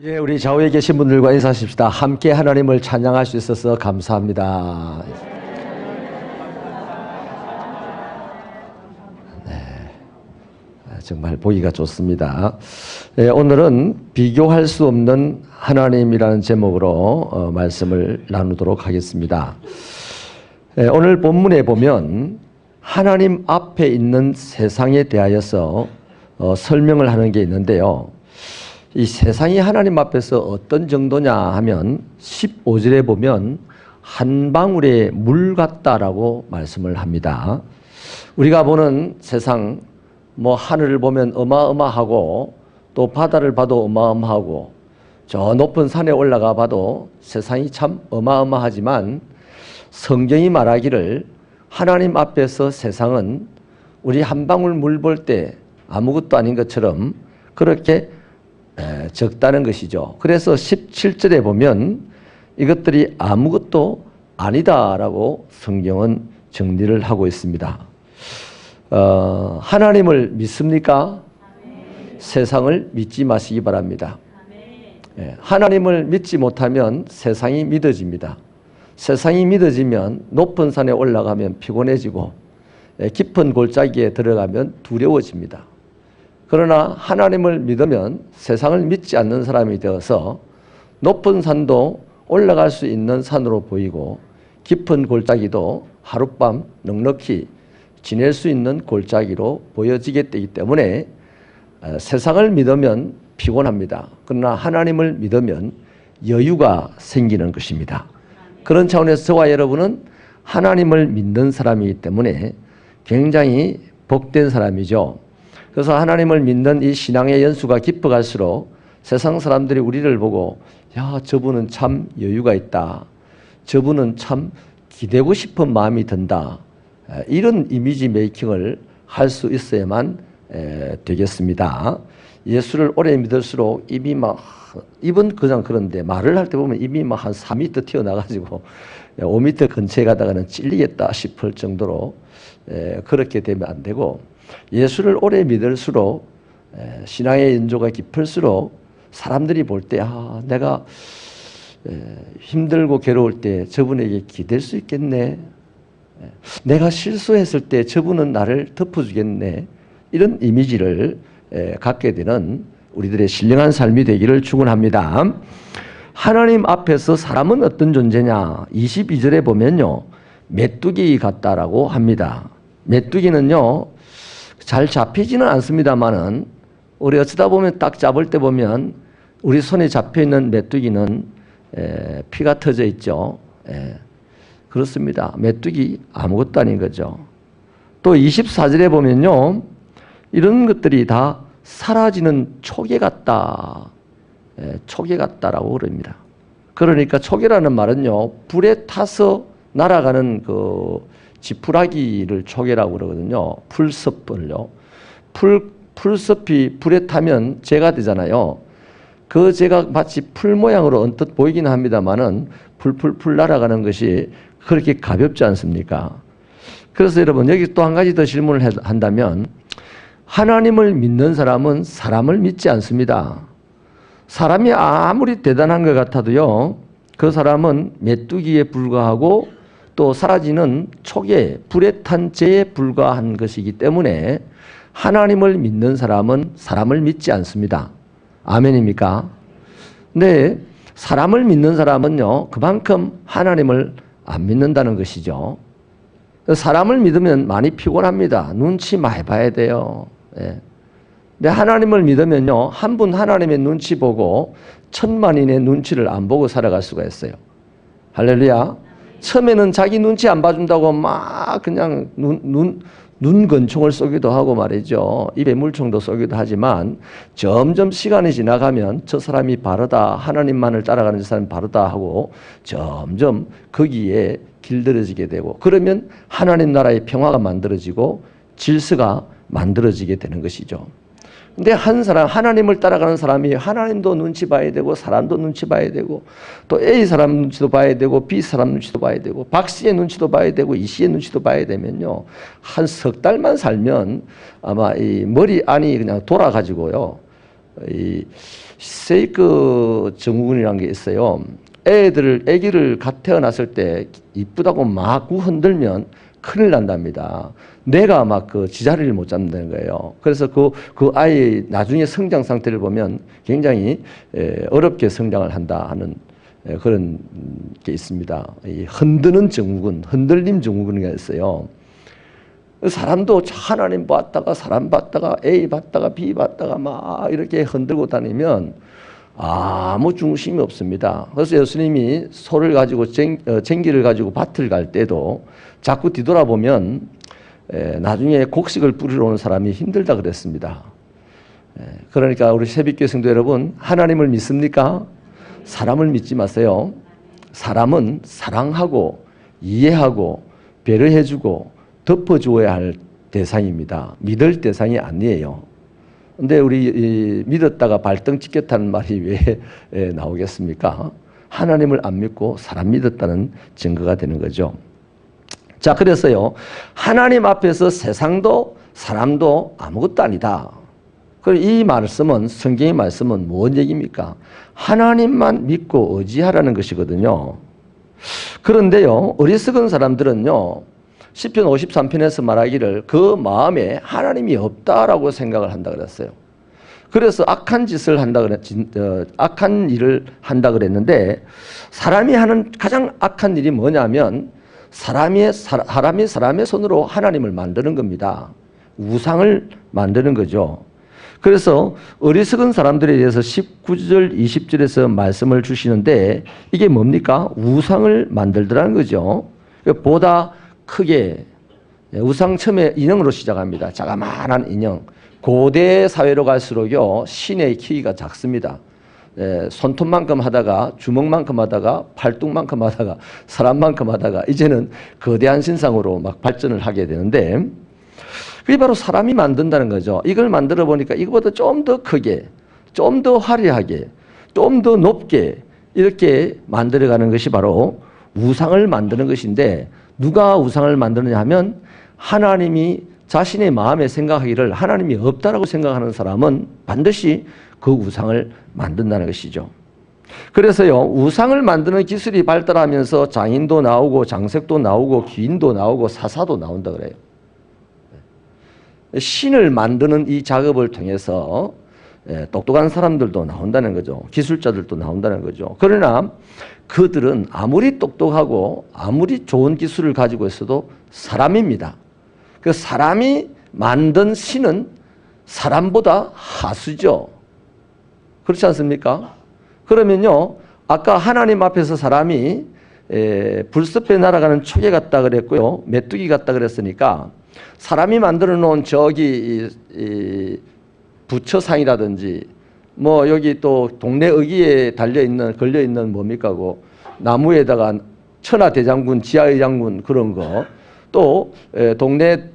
예, 우리 좌우에 계신 분들과 인사하십시다. 함께 하나님을 찬양할 수 있어서 감사합니다. 네, 정말 보기가 좋습니다. 네, 오늘은 비교할 수 없는 하나님이라는 제목으로 말씀을 나누도록 하겠습니다. 네, 오늘 본문에 보면 하나님 앞에 있는 세상에 대하여서 설명을 하는 게 있는데요. 이 세상이 하나님 앞에서 어떤 정도냐 하면 15절에 보면 한 방울의 물 같다라고 말씀을 합니다. 우리가 보는 세상, 하늘을 보면 어마어마하고 또 바다를 봐도 어마어마하고 저 높은 산에 올라가 봐도 세상이 참 어마어마하지만 성경이 말하기를 하나님 앞에서 세상은 우리 한 방울 물 볼 때 아무것도 아닌 것처럼 그렇게 적다는 것이죠. 그래서 17절에 보면 이것들이 아무것도 아니다라고 성경은 정리를 하고 있습니다. 하나님을 믿습니까? 아멘. 세상을 믿지 마시기 바랍니다. 하나님을 믿지 못하면 세상이 믿어집니다. 세상이 믿어지면 높은 산에 올라가면 피곤해지고 깊은 골짜기에 들어가면 두려워집니다. 그러나 하나님을 믿으면 세상을 믿지 않는 사람이 되어서 높은 산도 올라갈 수 있는 산으로 보이고 깊은 골짜기도 하룻밤 넉넉히 지낼 수 있는 골짜기로 보여지게 되기 때문에 세상을 믿으면 피곤합니다. 그러나 하나님을 믿으면 여유가 생기는 것입니다. 그런 차원에서 저와 여러분은 하나님을 믿는 사람이기 때문에 굉장히 복된 사람이죠. 그래서 하나님을 믿는 이 신앙의 연수가 깊어갈수록 세상 사람들이 우리를 보고 야, 저분은 참 여유가 있다. 저분은 참 기대고 싶은 마음이 든다. 이런 이미지 메이킹을 할 수 있어야만 되겠습니다. 예수를 오래 믿을수록 입은 그냥 그런데 말을 할 때 보면 입이 한 4m 튀어나가지고 5m 근처에 가다가는 찔리겠다 싶을 정도로 그렇게 되면 안 되고 예수를 오래 믿을수록 신앙의 연조가 깊을수록 사람들이 볼 때 내가 힘들고 괴로울 때 저분에게 기댈 수 있겠네. 내가 실수했을 때 저분은 나를 덮어주겠네. 이런 이미지를 갖게 되는 우리들의 신령한 삶이 되기를 축원합니다. 하나님 앞에서 사람은 어떤 존재냐? 22절에 보면요. 메뚜기 같다라고 합니다. 메뚜기는요. 잘 잡히지는 않습니다만은 우리 어쩌다 보면 딱 잡을 때 보면 우리 손에 잡혀있는 메뚜기는 피가 터져 있죠. 그렇습니다. 메뚜기 아무것도 아닌 거죠. 또 24절에 보면요. 이런 것들이 다 사라지는 초계 같다. 초계 같다라고 그럽니다. 그러니까 초계라는 말은요. 불에 타서 날아가는 그 지푸라기를 초계라고 그러거든요. 풀섭을요. 풀섭이 불에 타면 재가 되잖아요. 그 재가 마치 풀 모양으로 언뜻 보이긴 합니다만은 풀 날아가는 것이 그렇게 가볍지 않습니까? 그래서 여러분 여기 또 한 가지 더 질문을 한다면 하나님을 믿는 사람은 사람을 믿지 않습니다. 사람이 아무리 대단한 것 같아도요. 그 사람은 메뚜기에 불과하고 또 사라지는 초계, 불에 탄 재에 불과한 것이기 때문에 하나님을 믿는 사람은 사람을 믿지 않습니다. 아멘입니까? 네, 사람을 믿는 사람은요, 그만큼 하나님을 안 믿는다는 것이죠. 사람을 믿으면 많이 피곤합니다. 눈치 많이 봐야 돼요. 근데 하나님을 믿으면요, 한 분 하나님의 눈치 보고 천만인의 눈치를 안 보고 살아갈 수가 있어요. 할렐루야. 처음에는 자기 눈치 안 봐준다고 막 그냥 눈 건총을 쏘기도 하고 말이죠. 입에 물총도 쏘기도 하지만 점점 시간이 지나가면 저 사람이 바르다, 하나님만을 따라가는 저 사람이 바르다 하고 점점 거기에 길들여지게 되고 그러면 하나님 나라의 평화가 만들어지고 질서가 만들어지게 되는 것이죠. 근데 한 사람, 하나님을 따라가는 사람이 하나님도 눈치 봐야 되고 사람도 눈치 봐야 되고 또 A 사람 눈치도 봐야 되고 B 사람 눈치도 봐야 되고 박 씨의 눈치도 봐야 되고 이 씨의 눈치도 봐야 되면요. 한 석 달만 살면 아마 이 머리 안이 그냥 돌아가지고요. 이 세이크 증후군이라는 게 있어요. 아기를 갓 태어났을 때 이쁘다고 막 흔들면 큰일 난답니다. 뇌가 막 그 지자리를 못 잡는다는 거예요. 그래서 그 아이의 나중에 성장 상태를 보면 굉장히 어렵게 성장을 한다 하는 그런 게 있습니다. 이 흔드는 증후군, 흔들림 증후군이 있어요. 사람도 하나님 봤다가 사람 봤다가 A 봤다가 B 봤다가 막 이렇게 흔들고 다니면 아무 중심이 없습니다. 그래서 예수님이 소를 가지고 쟁기를 가지고 밭을 갈 때도 자꾸 뒤돌아보면 나중에 곡식을 뿌리러 오는 사람이 힘들다 그랬습니다. 그러니까 우리 새벽교회 성도 여러분, 하나님을 믿습니까? 사람을 믿지 마세요. 사람은 사랑하고 이해하고 배려해주고 덮어주어야 할 대상입니다. 믿을 대상이 아니에요. 근데 우리 믿었다가 발등 찍혔다는 말이 왜 나오겠습니까? 하나님을 안 믿고 사람 믿었다는 증거가 되는 거죠. 자, 그래서요, 하나님 앞에서 세상도 사람도 아무것도 아니다. 이 말씀은, 성경의 말씀은 뭔 얘기입니까? 하나님만 믿고 의지하라는 것이거든요. 그런데요, 어리석은 사람들은요, 시편 53편에서 말하기를 그 마음에 하나님이 없다라고 생각을 한다 그랬어요. 그래서 악한 일을 한다 그랬는데, 사람이 하는 가장 악한 일이 뭐냐면 사람이 사람의 손으로 하나님을 만드는 겁니다. 우상을 만드는 거죠. 그래서 어리석은 사람들에 대해서 19절, 20절에서 말씀을 주시는데 이게 뭡니까? 우상을 만들더라는 거죠. 보다 크게, 우상 처음에 인형으로 시작합니다. 자그마한 인형. 고대 사회로 갈수록요, 신의 키가 작습니다. 손톱만큼 하다가 주먹만큼 하다가 팔뚝만큼 하다가 사람만큼 하다가 이제는 거대한 신상으로 막 발전을 하게 되는데, 그게 바로 사람이 만든다는 거죠. 이걸 만들어 보니까 이거보다 좀 더 크게, 좀 더 화려하게, 좀 더 높게 이렇게 만들어가는 것이 바로 우상을 만드는 것인데, 누가 우상을 만드느냐 하면 하나님이 자신의 마음에 생각하기를 하나님이 없다라고 생각하는 사람은 반드시 그 우상을 만든다는 것이죠. 그래서요, 우상을 만드는 기술이 발달하면서 장인도 나오고 장색도 나오고 귀인도 나오고 사사도 나온다 그래요. 신을 만드는 이 작업을 통해서 똑똑한 사람들도 나온다는 거죠. 기술자들도 나온다는 거죠. 그러나 그들은 아무리 똑똑하고 아무리 좋은 기술을 가지고 있어도 사람입니다. 그 사람이 만든 신은 사람보다 하수죠. 그렇지 않습니까? 그러면요, 아까 하나님 앞에서 사람이 불섭에 날아가는 초계 같다 그랬고요, 메뚜기 같다 그랬으니까 사람이 만들어 놓은 저기 부처상이라든지 뭐 여기 또 동네 어귀에 걸려 있는 뭡니까? 나무에다가 천하대장군, 지하의장군 그런 거, 또 동네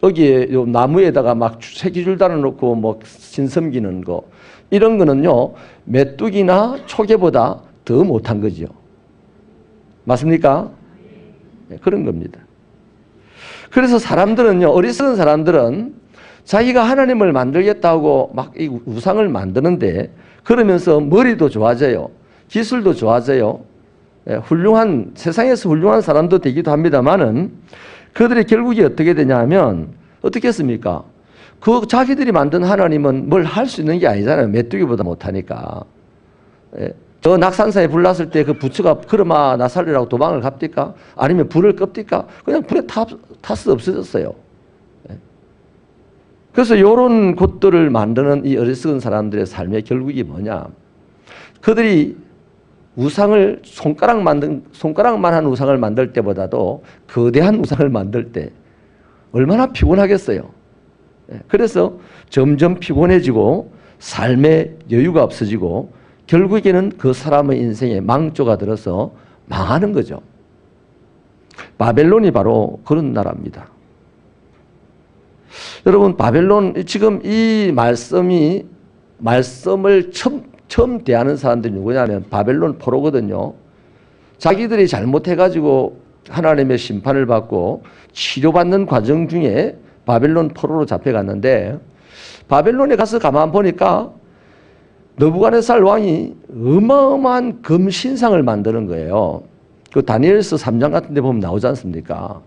어귀에 나무에다가 막 새끼줄 달아놓고 뭐 신섬기는 거, 이런 거는요, 메뚜기나 초계보다 더 못한 거죠. 맞습니까? 네, 그런 겁니다. 그래서 사람들은요, 어리석은 사람들은 자기가 하나님을 만들겠다고 막 이 우상을 만드는데, 그러면서 머리도 좋아져요. 기술도 좋아져요. 세상에서 훌륭한 사람도 되기도 합니다만은, 그들의 결국이 어떻게 되냐 하면, 어떻게 했습니까? 그 자기들이 만든 하나님은 뭘 할 수 있는 게 아니잖아요. 메뚜기보다 못하니까. 저 낙산사에 불 났을 때 그 부처가 그러마 나 살리라고 도망을 갑니까? 아니면 불을 껐습니까? 그냥 불에 타서 없어졌어요. 그래서 이런 것들을 만드는 이 어리석은 사람들의 삶의 결국이 뭐냐? 그들이 우상을 손가락만한 우상을 만들 때보다도 거대한 우상을 만들 때 얼마나 피곤하겠어요. 그래서 점점 피곤해지고 삶의 여유가 없어지고 결국에는 그 사람의 인생에 망조가 들어서 망하는 거죠. 바벨론이 바로 그런 나라입니다. 여러분, 바벨론, 지금 이 말씀을 처음 대하는 사람들이 누구냐면 바벨론 포로거든요. 자기들이 잘못해가지고 하나님의 심판을 받고 치료받는 과정 중에 바벨론 포로로 잡혀갔는데, 바벨론에 가서 가만 보니까 느부갓네살 왕이 어마어마한 금신상을 만드는 거예요. 그 다니엘서 3장 같은 데 보면 나오지 않습니까?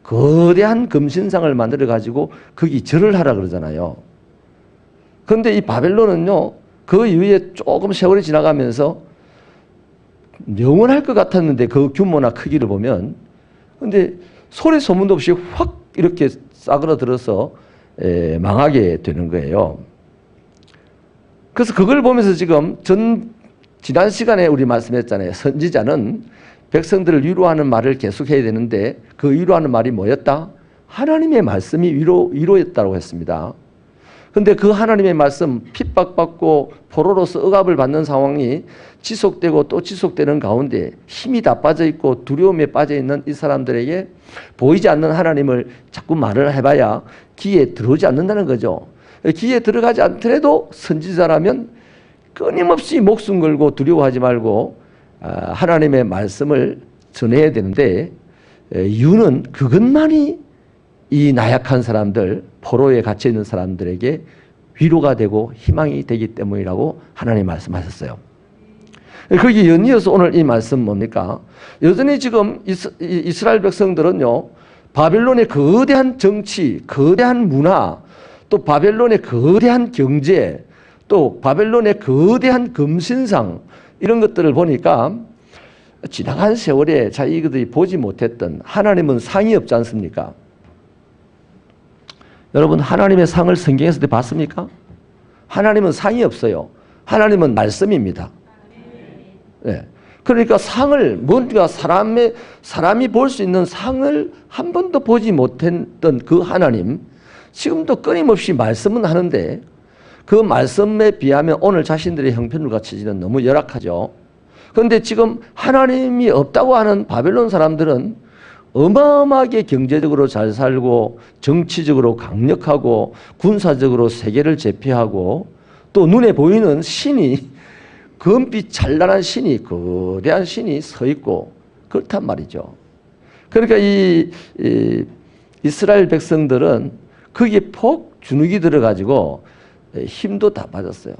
거대한 금신상을 만들어 가지고 거기 절을 하라 그러잖아요. 그런데 이 바벨론은요, 그 이후에 조금 세월이 지나가면서 영원할 것 같았는데 그 규모나 크기를 보면, 근데 소리 소문도 없이 확 이렇게 싸그러들어서 망하게 되는 거예요. 그래서 그걸 보면서 지금 지난 시간에 우리 말씀했잖아요. 선지자는 백성들을 위로하는 말을 계속해야 되는데 그 위로하는 말이 뭐였다? 하나님의 말씀이 위로였다고 했습니다. 그런데 그 하나님의 말씀, 핍박받고 포로로서 억압을 받는 상황이 지속되고 또 지속되는 가운데 힘이 다 빠져있고 두려움에 빠져있는 이 사람들에게 보이지 않는 하나님을 자꾸 말을 해봐야 귀에 들어오지 않는다는 거죠. 귀에 들어가지 않더라도 선지자라면 끊임없이 목숨 걸고 두려워하지 말고 하나님의 말씀을 전해야 되는데, 이유는 그것만이 이 나약한 사람들, 포로에 갇혀있는 사람들에게 위로가 되고 희망이 되기 때문이라고 하나님 말씀하셨어요. 거기 연이어서 오늘 이 말씀 뭡니까? 여전히 지금 이스라엘 백성들은요, 바벨론의 거대한 정치, 거대한 문화, 또 바벨론의 거대한 경제, 또 바벨론의 거대한 금신상, 이런 것들을 보니까 지나간 세월에 자기들이 보지 못했던, 하나님은 상이 없지 않습니까? 여러분, 하나님의 상을 성경에서 봤습니까? 하나님은 상이 없어요. 하나님은 말씀입니다. 네. 그러니까 상을, 뭔가 사람이 볼 수 있는 상을 한 번도 보지 못했던 그 하나님, 지금도 끊임없이 말씀은 하는데 그 말씀에 비하면 오늘 자신들의 형편과 처지는 너무 열악하죠. 그런데 지금 하나님이 없다고 하는 바벨론 사람들은 어마어마하게 경제적으로 잘 살고 정치적으로 강력하고 군사적으로 세계를 제패하고 또 눈에 보이는 신이, 금빛 찬란한 신이, 거대한 신이 서 있고 그렇단 말이죠. 그러니까 이 이스라엘 백성들은 거기에 폭 주눅이 들어가지고 힘도 다 빠졌어요.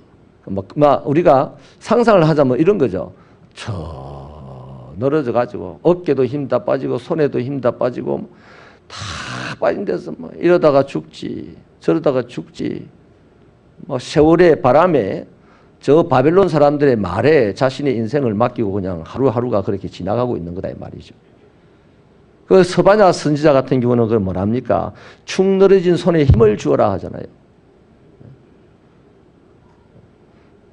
우리가 상상을 하자면 이런 거죠. 늘어져 가지고 어깨도 힘 다 빠지고 손에도 힘 다 빠지고 다 빠진 데서 이러다가 죽지 저러다가 죽지, 세월의 바람에 저 바벨론 사람들의 말에 자신의 인생을 맡기고 그냥 하루하루가 그렇게 지나가고 있는 거다 이 말이죠. 그 서바냐 선지자 같은 경우는 그걸 뭐랍니까? 축 늘어진 손에 힘을 주어라 하잖아요.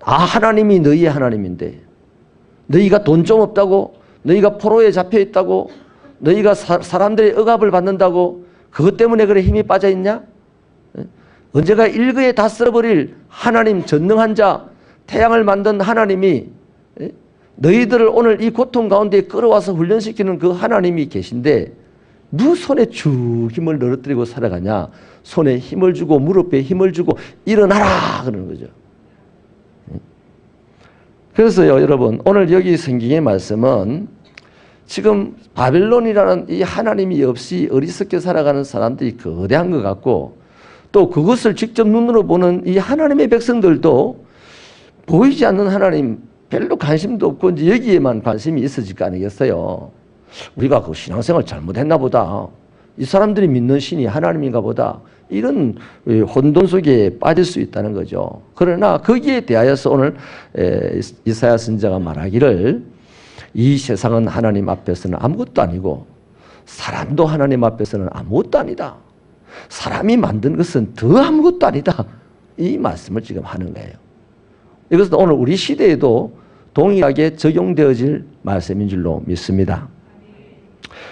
하나님이 너희의 하나님인데 너희가 돈 좀 없다고, 너희가 포로에 잡혀 있다고, 너희가 사람들의 억압을 받는다고 그것 때문에 그래 힘이 빠져 있냐? 언제가 일거에 다 쓸어버릴 하나님, 전능한 자, 태양을 만든 하나님이 너희들을 오늘 이 고통 가운데 끌어와서 훈련시키는 그 하나님이 계신데 누 손에 쭉 힘을 늘어뜨리고 살아가냐? 손에 힘을 주고 무릎에 힘을 주고 일어나라 그러는 거죠. 그래서요, 여러분, 오늘 여기 성경의 말씀은 지금 바벨론이라는 이 하나님이 없이 어리석게 살아가는 사람들이 거대한 것 같고, 또 그것을 직접 눈으로 보는 이 하나님의 백성들도 보이지 않는 하나님 별로 관심도 없고 이제 여기에만 관심이 있어질 거 아니겠어요. 우리가 그 신앙생활 잘못했나 보다, 이 사람들이 믿는 신이 하나님인가 보다, 이런 혼돈 속에 빠질 수 있다는 거죠. 그러나 거기에 대하여서 오늘 이사야 선지자가 말하기를 이 세상은 하나님 앞에서는 아무것도 아니고 사람도 하나님 앞에서는 아무것도 아니다. 사람이 만든 것은 더 아무것도 아니다. 이 말씀을 지금 하는 거예요. 이것은 오늘 우리 시대에도 동일하게 적용되어질 말씀인 줄로 믿습니다.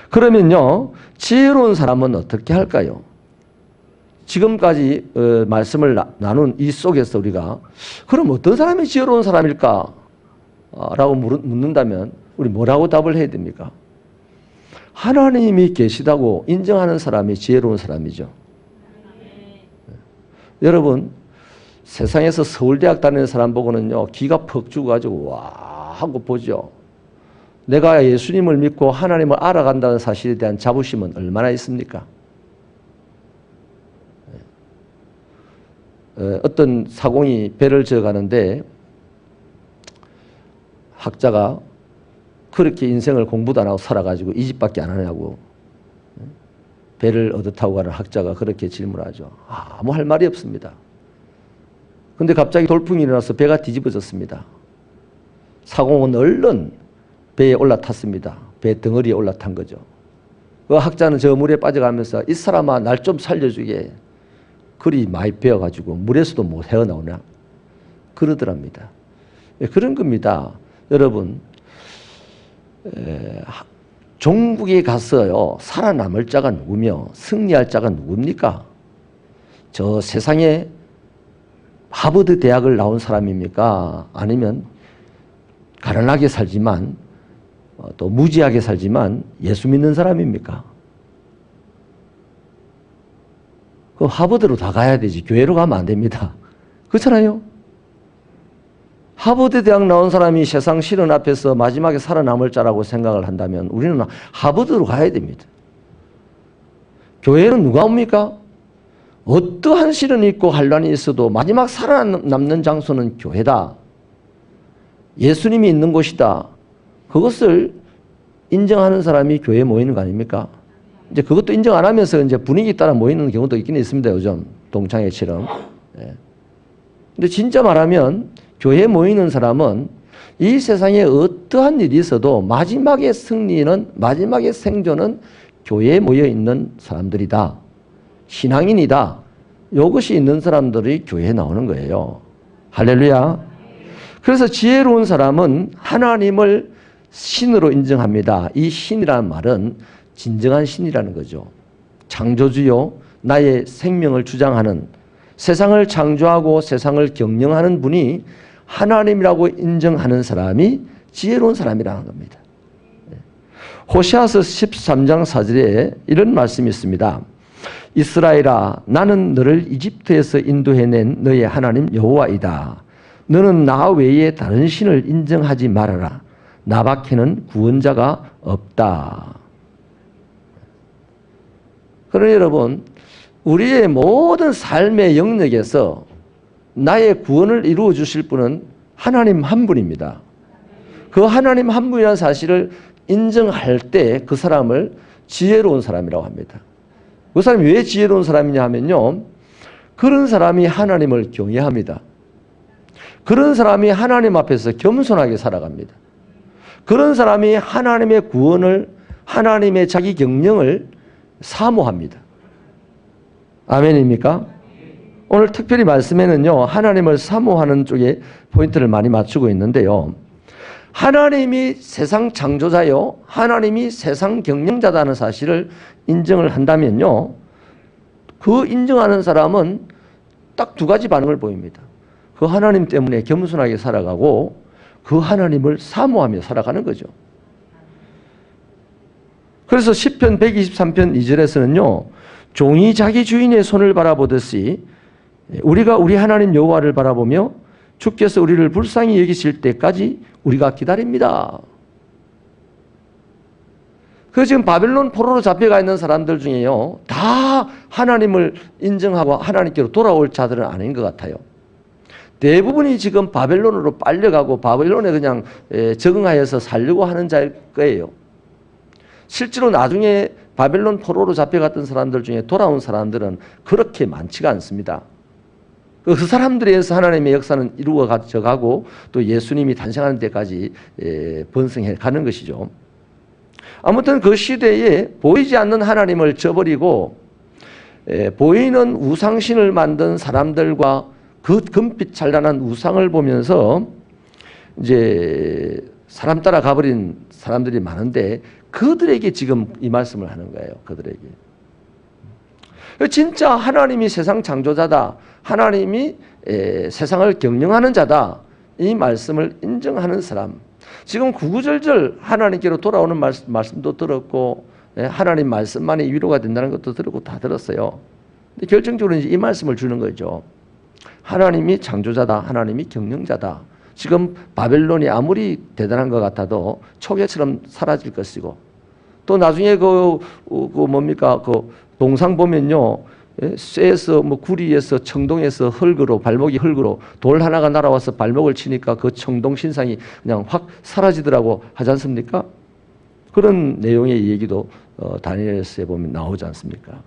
그러면요, 지혜로운 사람은 어떻게 할까요? 지금까지 말씀을 나눈 이 속에서 우리가 그럼 어떤 사람이 지혜로운 사람일까? 라고 묻는다면 우리 뭐라고 답을 해야 됩니까? 하나님이 계시다고 인정하는 사람이 지혜로운 사람이죠. 여러분, 세상에서 서울대학 다니는 사람 보고는요, 기가 퍽 죽어가지고 와 하고 보죠. 내가 예수님을 믿고 하나님을 알아간다는 사실에 대한 자부심은 얼마나 있습니까? 어떤 사공이 배를 저어가는데 학자가 그렇게 인생을 공부도 안 하고 살아가지고 이 집밖에 안 하냐고 배를 얻어 타고 가는 학자가 그렇게 질문하죠. 아무 할 말이 없습니다. 근데 갑자기 돌풍이 일어나서 배가 뒤집어졌습니다. 사공은 얼른 배에 올라탔습니다. 배 덩어리에 올라탄 거죠. 그 학자는 저 물에 빠져가면서 이 사람아 날 좀 살려주게. 그리 많이 배워가지고 물에서도 못 헤어나오냐. 그러더랍니다. 그런 겁니다. 여러분 종국에 가서요 살아남을 자가 누구며 승리할 자가 누굽니까? 저 세상에 하버드 대학을 나온 사람입니까? 아니면 가난하게 살지만 또 무지하게 살지만 예수 믿는 사람입니까? 그 하버드로 다 가야 되지 교회로 가면 안 됩니다. 그렇잖아요. 하버드 대학 나온 사람이 세상 시련 앞에서 마지막에 살아남을 자라고 생각을 한다면 우리는 하버드로 가야 됩니다. 교회는 누가 옵니까? 어떠한 시련이 있고 환란이 있어도 마지막 살아남는 장소는 교회다. 예수님이 있는 곳이다. 그것을 인정하는 사람이 교회에 모이는 거 아닙니까? 이제 그것도 인정 안 하면서 이제 분위기 따라 모이는 경우도 있긴 있습니다. 요즘 동창회처럼. 근데 진짜 말하면 교회에 모이는 사람은 이 세상에 어떠한 일이 있어도 마지막의 승리는 마지막의 생존은 교회에 모여 있는 사람들이다. 신앙인이다. 이것이 있는 사람들이 교회에 나오는 거예요. 할렐루야. 그래서 지혜로운 사람은 하나님을 신으로 인정합니다. 이 신이라는 말은 진정한 신이라는 거죠. 창조주요 나의 생명을 주장하는 세상을 창조하고 세상을 경영하는 분이 하나님이라고 인정하는 사람이 지혜로운 사람이라는 겁니다. 호세아서 13장 4절에 이런 말씀이 있습니다. 이스라엘아 나는 너를 이집트에서 인도해낸 너의 하나님 여호와이다. 너는 나 외에 다른 신을 인정하지 말아라. 나밖에는 구원자가 없다. 그러니 여러분 우리의 모든 삶의 영역에서 나의 구원을 이루어 주실 분은 하나님 한 분입니다. 그 하나님 한 분이라는 사실을 인정할 때 그 사람을 지혜로운 사람이라고 합니다. 그 사람이 왜 지혜로운 사람이냐 하면요. 그런 사람이 하나님을 경외합니다. 그런 사람이 하나님 앞에서 겸손하게 살아갑니다. 그런 사람이 하나님의 구원을 하나님의 자기 경영을 사모합니다. 아멘입니까? 오늘 특별히 말씀에는요. 하나님을 사모하는 쪽에 포인트를 많이 맞추고 있는데요. 하나님이 세상 창조자요. 하나님이 세상 경영자다는 사실을 인정을 한다면요. 그 인정하는 사람은 딱 두 가지 반응을 보입니다. 그 하나님 때문에 겸손하게 살아가고 그 하나님을 사모하며 살아가는 거죠. 그래서 시편 123편 2절에서는요. 종이 자기 주인의 손을 바라보듯이 우리가 우리 하나님 여호와를 바라보며 주께서 우리를 불쌍히 여기실 때까지 우리가 기다립니다. 그 지금 바벨론 포로로 잡혀가 있는 사람들 중에요. 다 하나님을 인정하고 하나님께로 돌아올 자들은 아닌 것 같아요. 대부분이 지금 바벨론으로 빨려가고 바벨론에 그냥 적응하여서 살려고 하는 자일 거예요. 실제로 나중에 바벨론 포로로 잡혀갔던 사람들 중에 돌아온 사람들은 그렇게 많지가 않습니다. 그 사람들에 의해서 하나님의 역사는 이루어져 가고 또 예수님이 탄생하는 데까지 번성해 가는 것이죠. 아무튼 그 시대에 보이지 않는 하나님을 저버리고 보이는 우상신을 만든 사람들과 그 금빛 찬란한 우상을 보면서 이제 사람 따라 가버린 사람들이 많은데 그들에게 지금 이 말씀을 하는 거예요. 그들에게. 진짜 하나님이 세상 창조자다. 하나님이 세상을 경영하는 자다. 이 말씀을 인정하는 사람. 지금 구구절절 하나님께로 돌아오는 말씀도 들었고 하나님 말씀만이 위로가 된다는 것도 들었고 다 들었어요. 근데 결정적으로 이제 이 말씀을 주는 거죠. 하나님이 창조자다. 하나님이 경영자다. 지금 바벨론이 아무리 대단한 것 같아도 초계처럼 사라질 것이고 또 나중에 그 뭡니까 그 동상 보면요 쇠에서 뭐 구리에서 청동에서 흙으로 발목이 흙으로 돌 하나가 날아와서 발목을 치니까 그 청동 신상이 그냥 확 사라지더라고 하지 않습니까? 그런 내용의 얘기도 다니엘서에 보면 나오지 않습니까?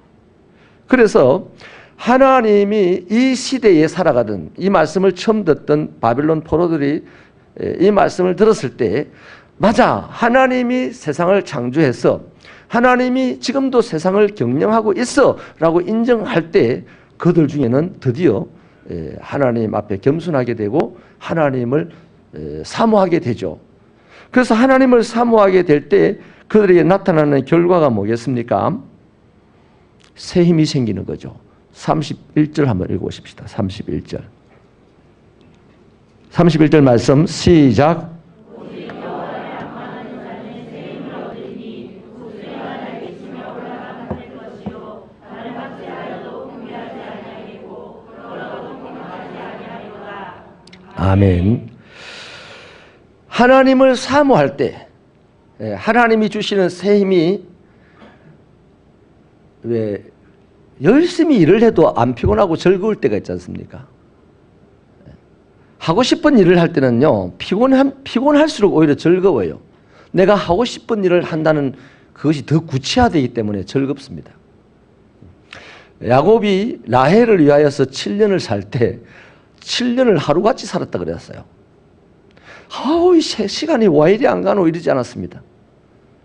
그래서 하나님이 이 시대에 살아가던 이 말씀을 처음 듣던 바빌론 포로들이 이 말씀을 들었을 때 맞아, 하나님이 세상을 창조해서 하나님이 지금도 세상을 경영하고 있어 라고 인정할 때 그들 중에는 드디어 하나님 앞에 겸손하게 되고 하나님을 사모하게 되죠. 그래서 하나님을 사모하게 될 때 그들에게 나타나는 결과가 뭐겠습니까? 새 힘이 생기는 거죠. 31절 한번 읽어보십시다. 31절. 31절 말씀 시작. 아멘. 하나님을 사모할 때 하나님이 주시는 새 힘이 왜 열심히 일을 해도 안 피곤하고 즐거울 때가 있지 않습니까? 하고 싶은 일을 할 때는요, 피곤할수록 오히려 즐거워요. 내가 하고 싶은 일을 한다는 그것이 더 구체화되기 때문에 즐겁습니다. 야곱이 라헬을 위하여서 7년을 살 때 7년을 하루같이 살았다 그랬어요. 아우, 시간이 왜 이리 안 가노 이러지 않았습니다.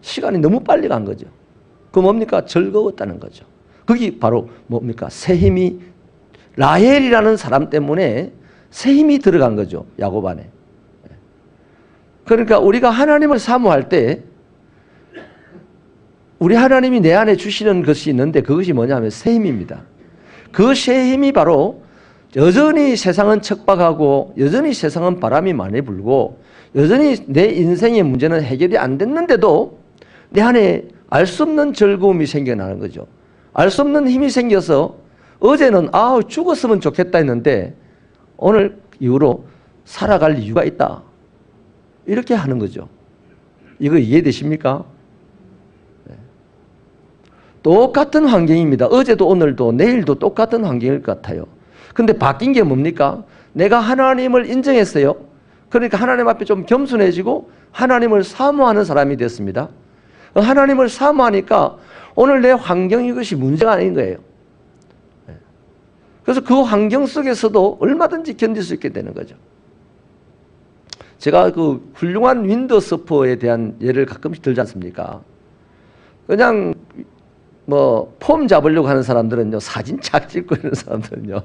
시간이 너무 빨리 간 거죠. 그 뭡니까? 즐거웠다는 거죠. 그게 바로 뭡니까? 새 힘이, 라헬이라는 사람 때문에 새 힘이 들어간 거죠. 야곱 안에. 그러니까 우리가 하나님을 사모할 때 우리 하나님이 내 안에 주시는 것이 있는데 그것이 뭐냐면 새 힘입니다. 그 새 힘이 바로 여전히 세상은 척박하고 여전히 세상은 바람이 많이 불고 여전히 내 인생의 문제는 해결이 안 됐는데도 내 안에 알 수 없는 즐거움이 생겨나는 거죠. 알 수 없는 힘이 생겨서 어제는 죽었으면 좋겠다 했는데 오늘 이후로 살아갈 이유가 있다. 이렇게 하는 거죠. 이거 이해되십니까? 네. 똑같은 환경입니다. 어제도 오늘도 내일도 똑같은 환경일 것 같아요. 근데 바뀐 게 뭡니까? 내가 하나님을 인정했어요. 그러니까 하나님 앞에 좀 겸손해지고 하나님을 사모하는 사람이 됐습니다. 하나님을 사모하니까 오늘 내 환경 이것이 문제가 아닌 거예요. 그래서 그 환경 속에서도 얼마든지 견딜 수 있게 되는 거죠. 제가 그 훌륭한 윈드서퍼에 대한 예를 가끔씩 들지 않습니까? 그냥 뭐 폼 잡으려고 하는 사람들은요, 사진 착 찍고 있는 사람들은요,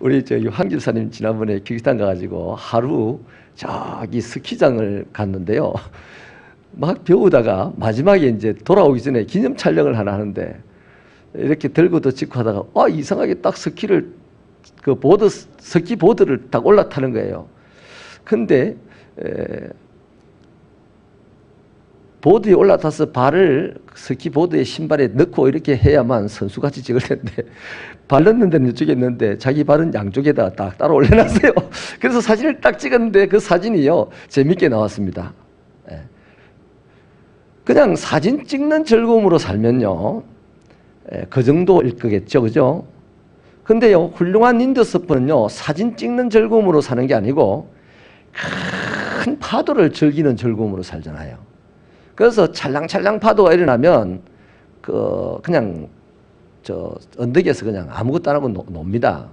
우리 저기 황 집사님 지난번에 kirgistan 가가지고 하루 저기 스키장을 갔는데요. 막 배우다가 마지막에 이제 돌아오기 전에 기념 촬영을 하나 하는데 이렇게 들고도 찍고 하다가 이상하게 딱 스키를 스키 보드를 딱 올라타는 거예요. 근데 보드에 올라타서 발을 스키 보드의 신발에 넣고 이렇게 해야만 선수같이 찍을 텐데 발 넣는 데는 이쪽에 있는데 자기 발은 양쪽에다 딱 따로 올려놨어요. 그래서 사진을 딱 찍었는데 그 사진이요, 재밌게 나왔습니다. 그냥 사진 찍는 즐거움으로 살면요, 그 정도일 거겠죠, 그죠? 근데요, 훌륭한 윈드서퍼는요, 사진 찍는 즐거움으로 사는 게 아니고 큰 파도를 즐기는 즐거움으로 살잖아요. 그래서 찰랑찰랑 파도가 일어나면 그냥 저 언덕에서 그냥 아무것도 안 하고 놉니다.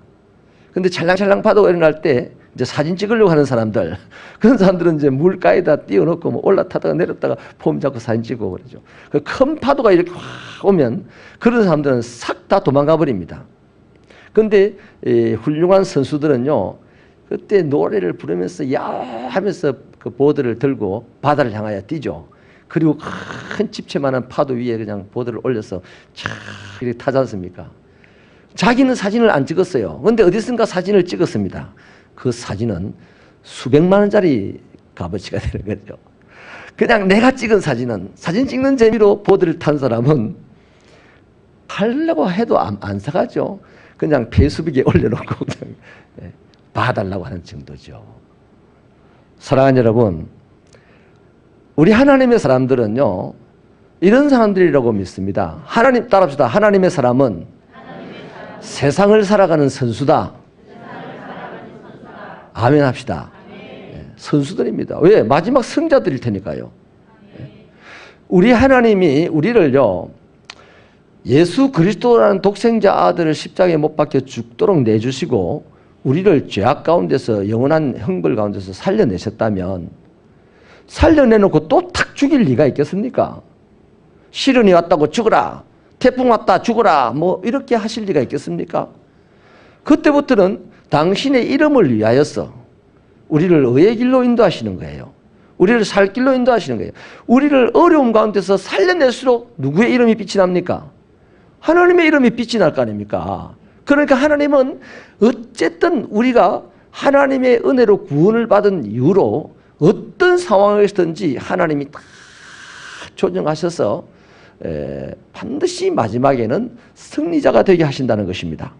근데 찰랑찰랑 파도가 일어날 때 이제 사진 찍으려고 하는 사람들, 그런 사람들은 이제 물가에다 띄워놓고 뭐 올라타다가 내렸다가 폼 잡고 사진 찍고 그러죠. 그 큰 파도가 이렇게 확 오면 그런 사람들은 싹 다 도망가 버립니다. 근데 훌륭한 선수들은요, 그때 노래를 부르면서 야 하면서 그 보드를 들고 바다를 향하여 뛰죠. 그리고 큰 집채만한 파도 위에 그냥 보드를 올려서 쫙 이렇게 타지 않습니까? 자기는 사진을 안 찍었어요. 그런데 어디선가 사진을 찍었습니다. 그 사진은 수백만 원짜리 값어치가 되는 거죠. 그냥 내가 찍은 사진은, 사진 찍는 재미로 보드를 탄 사람은 팔려고 해도 안 사가죠. 그냥 페이스북에 올려놓고 그냥 봐달라고 하는 정도죠. 사랑하는 여러분, 우리 하나님의 사람들은요, 이런 사람들이라고 믿습니다. 하나님 따라합시다. 하나님의 사람은 세상을 살아가는 선수다. 아멘 합시다. 선수들입니다. 왜? 마지막 승자들일 테니까요. 우리 하나님이 우리를요, 예수 그리스도라는 독생자 아들을 십자가에 못 박혀 죽도록 내주시고 우리를 죄악 가운데서 영원한 형벌 가운데서 살려내셨다면 살려내놓고 또 탁 죽일 리가 있겠습니까? 시련이 왔다고 죽어라, 태풍 왔다 죽어라, 뭐 이렇게 하실 리가 있겠습니까? 그때부터는 당신의 이름을 위하여서 우리를 의의 길로 인도하시는 거예요. 우리를 살 길로 인도하시는 거예요. 우리를 어려움 가운데서 살려낼수록 누구의 이름이 빛이 납니까? 하나님의 이름이 빛이 날 거 아닙니까? 그러니까 하나님은 어쨌든 우리가 하나님의 은혜로 구원을 받은 이후로 어떤 상황에서든지 하나님이 다 조정하셔서 반드시 마지막에는 승리자가 되게 하신다는 것입니다.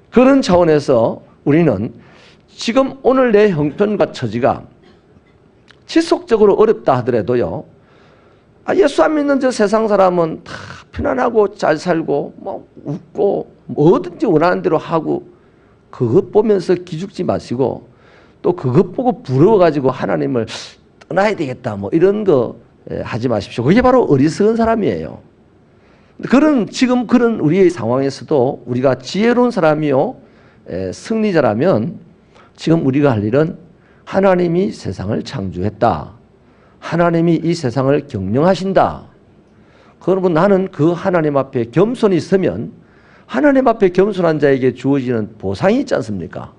그런 차원에서 우리는 지금 오늘 내 형편과 처지가 지속적으로 어렵다 하더라도요, 예수 안 믿는 저 세상 사람은 다 편안하고 잘 살고 뭐 웃고 뭐든지 원하는 대로 하고, 그것 보면서 기죽지 마시고 또 그것 보고 부러워가지고 하나님을 떠나야 되겠다 뭐 이런 거 하지 마십시오. 그게 바로 어리석은 사람이에요. 지금 그런 우리의 상황에서도 우리가 지혜로운 사람이요, 승리자라면 지금 우리가 할 일은 하나님이 세상을 창조했다, 하나님이 이 세상을 경영하신다. 그러면 나는 그 하나님 앞에 겸손히 서면 하나님 앞에 겸손한 자에게 주어지는 보상이 있지 않습니까?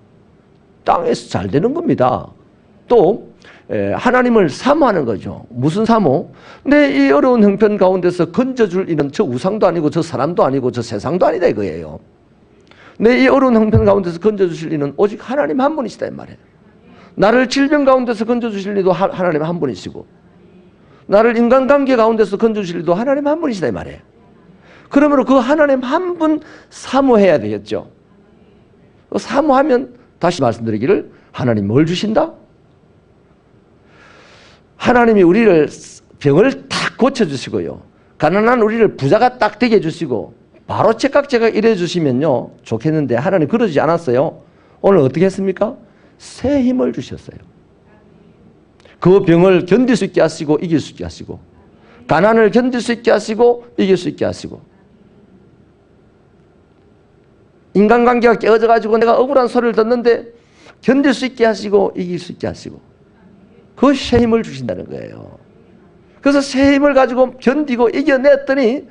땅에서 잘 되는 겁니다. 또 하나님을 사모하는 거죠. 무슨 사모? 내 이 어려운 형편 가운데서 건져줄 이는 저 우상도 아니고 저 사람도 아니고 저 세상도 아니다 이거예요. 내 이 어려운 형편 가운데서 건져주실 이는 오직 하나님 한 분이시다 이 말이에요. 나를 질병 가운데서 건져주실 이도 하나님 한 분이시고, 나를 인간관계 가운데서 건져주실 이도 하나님 한 분이시다 이 말이에요. 그러므로 그 하나님 한 분 사모해야 되겠죠. 사모하면 다시 말씀드리기를, 하나님 뭘 주신다? 하나님이 우리를 병을 딱 고쳐주시고요, 가난한 우리를 부자가 딱 되게 해주시고 바로 제깍제깍 이래 주시면요 좋겠는데, 하나님 그러지 않았어요. 오늘 어떻게 했습니까? 새 힘을 주셨어요. 그 병을 견딜 수 있게 하시고 이길 수 있게 하시고, 가난을 견딜 수 있게 하시고 이길 수 있게 하시고, 인간관계가 깨어져가지고 내가 억울한 소리를 듣는데 견딜 수 있게 하시고 이길 수 있게 하시고, 그 새 힘을 주신다는 거예요. 그래서 새 힘을 가지고 견디고 이겨냈더니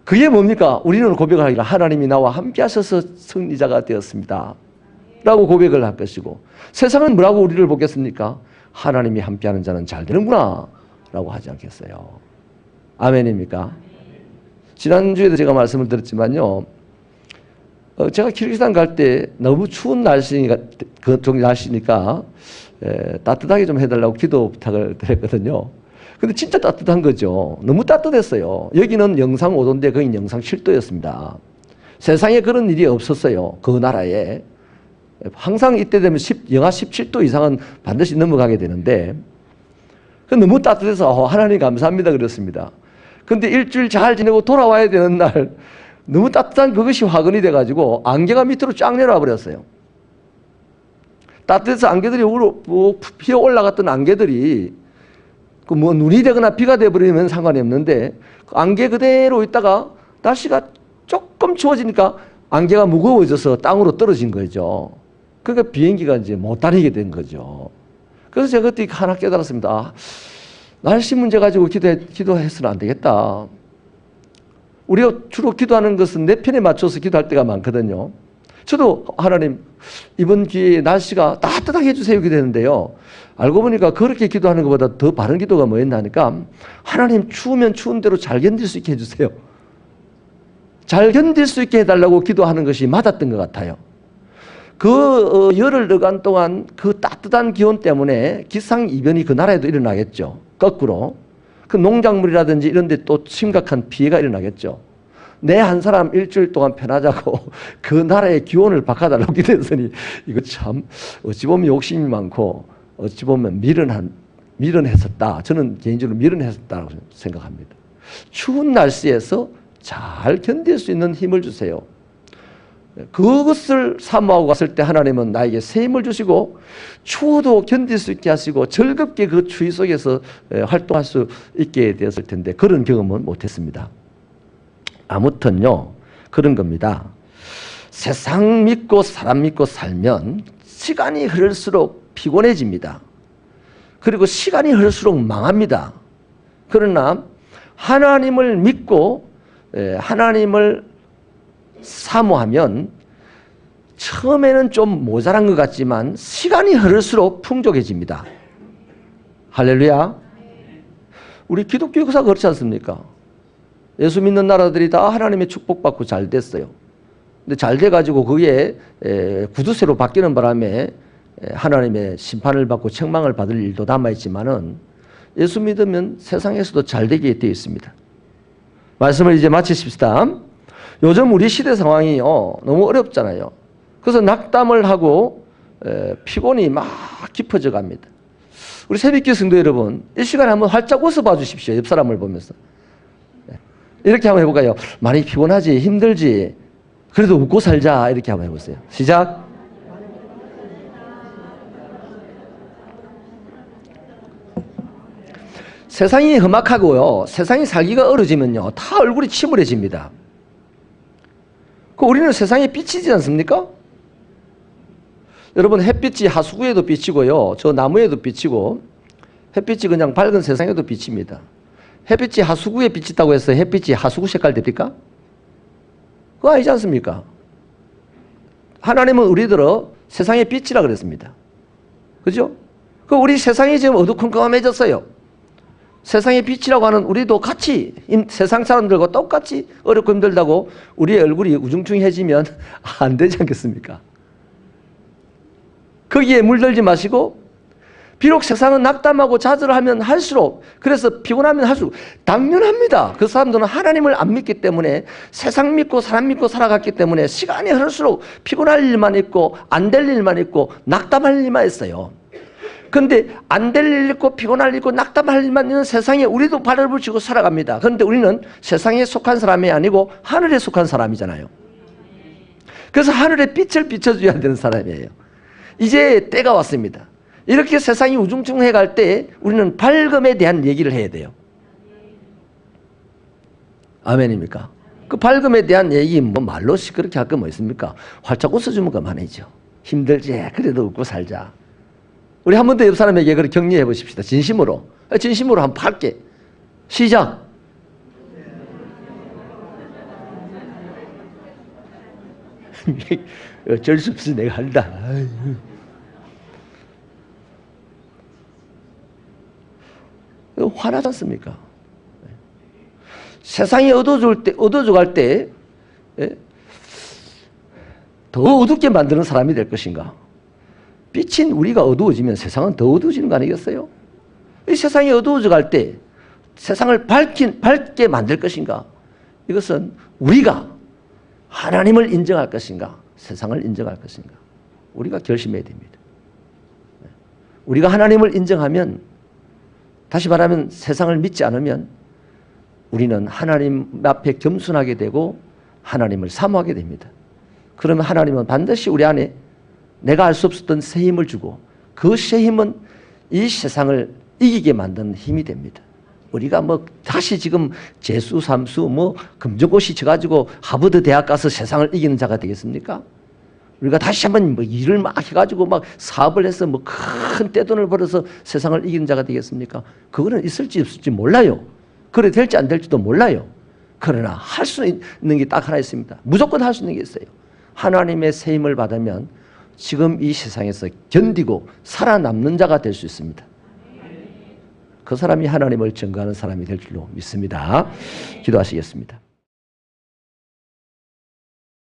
그게 뭡니까? 우리는 고백하기를 하나님이 나와 함께 하셔서 승리자가 되었습니다 라고 고백을 할 것이고, 세상은 뭐라고 우리를 보겠습니까? 하나님이 함께하는 자는 잘 되는구나 라고 하지 않겠어요? 아멘입니까? 지난주에도 제가 말씀을 드렸지만요, 제가 키르기스탄 갈 때 너무 추운 날씨니까 따뜻하게 좀 해달라고 기도 부탁을 드렸거든요. 근데 진짜 따뜻한 거죠. 너무 따뜻했어요. 여기는 영상 5도인데 거긴 영상 7도였습니다. 세상에 그런 일이 없었어요. 그 나라에. 항상 이때 되면 영하 17도 이상은 반드시 넘어가게 되는데, 너무 따뜻해서 하나님 감사합니다 그랬습니다. 근데 일주일 잘 지내고 돌아와야 되는 날 너무 따뜻한 그것이 화근이 돼가지고 안개가 밑으로 쫙 내려와 버렸어요. 따뜻해서 안개들이 피어 올라갔던 안개들이 눈이 되거나 비가 돼버리면 상관이 없는데, 안개 그대로 있다가 날씨가 조금 추워지니까 안개가 무거워져서 땅으로 떨어진 거죠. 그러니까 비행기가 이제 못 다니게 된 거죠. 그래서 제가 그때 하나 깨달았습니다. 날씨 문제 가지고 기도해서는 안 되겠다. 우리가 주로 기도하는 것은 내 편에 맞춰서 기도할 때가 많거든요. 저도 하나님 이번 기회에 날씨가 따뜻하게 해주세요 기도했는데요, 알고 보니까 그렇게 기도하는 것보다 더 바른 기도가 뭐였나 하니까, 하나님 추우면 추운 대로 잘 견딜 수 있게 해주세요. 잘 견딜 수 있게 해달라고 기도하는 것이 맞았던 것 같아요. 그 열흘간 동안 그 따뜻한 기온 때문에 기상이변이 그 나라에도 일어나겠죠. 거꾸로 그 농작물이라든지 이런 데 또 심각한 피해가 일어나겠죠. 내 한 사람 일주일 동안 편하자고 그 나라의 기온을 바꿔달라고 기도했으니, 이거 참 어찌 보면 욕심이 많고 어찌 보면 미련했었다. 저는 개인적으로 미련했었다고 생각합니다. 추운 날씨에서 잘 견딜 수 있는 힘을 주세요. 그것을 사모하고 갔을 때 하나님은 나에게 새 힘을 주시고 추워도 견딜 수 있게 하시고 즐겁게 그 추위 속에서 활동할 수 있게 되었을 텐데 그런 경험은 못했습니다. 아무튼요, 그런 겁니다. 세상 믿고 사람 믿고 살면 시간이 흐를수록 피곤해집니다. 그리고 시간이 흐를수록 망합니다. 그러나 하나님을 믿고 하나님을 사모하면 처음에는 좀 모자란 것 같지만 시간이 흐를수록 풍족해집니다. 할렐루야. 우리 기독교 역사가 그렇지 않습니까? 예수 믿는 나라들이 다 하나님의 축복받고 잘 됐어요. 근데 잘 돼가지고 그게 구두쇠로 바뀌는 바람에 하나님의 심판을 받고 책망을 받을 일도 남아있지만은 예수 믿으면 세상에서도 잘 되게 되어 있습니다. 말씀을 이제 마치십시다. 요즘 우리 시대 상황이 너무 어렵잖아요. 그래서 낙담을 하고 피곤이 막 깊어져 갑니다. 우리 새벽기 성도 여러분, 이 시간에 한번 활짝 웃어봐 주십시오. 옆 사람을 보면서. 이렇게 한번 해볼까요? 많이 피곤하지, 힘들지, 그래도 웃고 살자. 이렇게 한번 해보세요. 시작. 세상이 험악하고요, 세상이 살기가 어려지면요, 다 얼굴이 침울해집니다. 우리는 세상에 비치지 않습니까? 여러분, 햇빛이 하수구에도 비치고요, 저 나무에도 비치고, 햇빛이 그냥 밝은 세상에도 비칩니다. 햇빛이 하수구에 비친다고 해서 햇빛이 하수구 색깔 됩니까? 그거 아니지 않습니까? 하나님은 우리들을 세상의 빛이라 그랬습니다. 그죠? 우리 세상이 지금 어두컴컴해졌어요. 세상의 빛이라고 하는 우리도 같이 세상 사람들과 똑같이 어렵고 힘들다고 우리의 얼굴이 우중충해지면 안 되지 않겠습니까? 거기에 물들지 마시고, 비록 세상은 낙담하고 좌절하면 할수록, 그래서 피곤하면 할수록 당연합니다. 그 사람들은 하나님을 안 믿기 때문에, 세상 믿고 사람 믿고 살아갔기 때문에 시간이 흐를수록 피곤할 일만 있고 안 될 일만 있고 낙담할 일만 있어요. 그런데 안 될 일 있고 피곤할 일 있고 낙담할 일만 있는 세상에 우리도 발을 붙이고 살아갑니다. 그런데 우리는 세상에 속한 사람이 아니고 하늘에 속한 사람이잖아요. 그래서 하늘의 빛을 비춰줘야 되는 사람이에요. 이제 때가 왔습니다. 이렇게 세상이 우중충해 갈 때 우리는 밝음에 대한 얘기를 해야 돼요. 아멘입니까? 그 밝음에 대한 얘기 말로 시끄럽게 할 거 뭐 있습니까? 활짝 웃어주면 그만이죠. 힘들지? 그래도 웃고 살자. 우리 한 번 더 옆 사람에게 그렇게 격려해 보십시다. 진심으로 한번 밝게. 시작. 어쩔 수 없이 내가 한다. 화나지 않습니까? 세상이 어두워져 갈 때 더 어둡게 만드는 사람이 될 것인가? 빛인 우리가 어두워지면 세상은 더 어두워지는 거 아니겠어요? 이 세상이 어두워져 갈 때 세상을 밝게 만들 것인가? 이것은 우리가 하나님을 인정할 것인가? 세상을 인정할 것인가? 우리가 결심해야 됩니다. 우리가 하나님을 인정하면, 다시 말하면 세상을 믿지 않으면 우리는 하나님 앞에 겸손하게 되고 하나님을 사모하게 됩니다. 그러면 하나님은 반드시 우리 안에 내가 알 수 없었던 새 힘을 주고, 그 새 힘은 이 세상을 이기게 만드는 힘이 됩니다. 우리가 다시 지금 재수, 삼수, 금전고시 쳐가지고 하버드 대학 가서 세상을 이기는 자가 되겠습니까? 우리가 다시 한번 일을 막 해가지고 사업을 해서 큰 떼돈을 벌어서 세상을 이기는 자가 되겠습니까? 그거는 있을지 없을지 몰라요. 그래 될지 안 될지도 몰라요. 그러나 할 수 있는 게 딱 하나 있습니다. 무조건 할 수 있는 게 있어요. 하나님의 새 힘을 받으면 지금 이 세상에서 견디고 살아남는 자가 될 수 있습니다. 그 사람이 하나님을 증거하는 사람이 될 줄로 믿습니다. 기도하시겠습니다.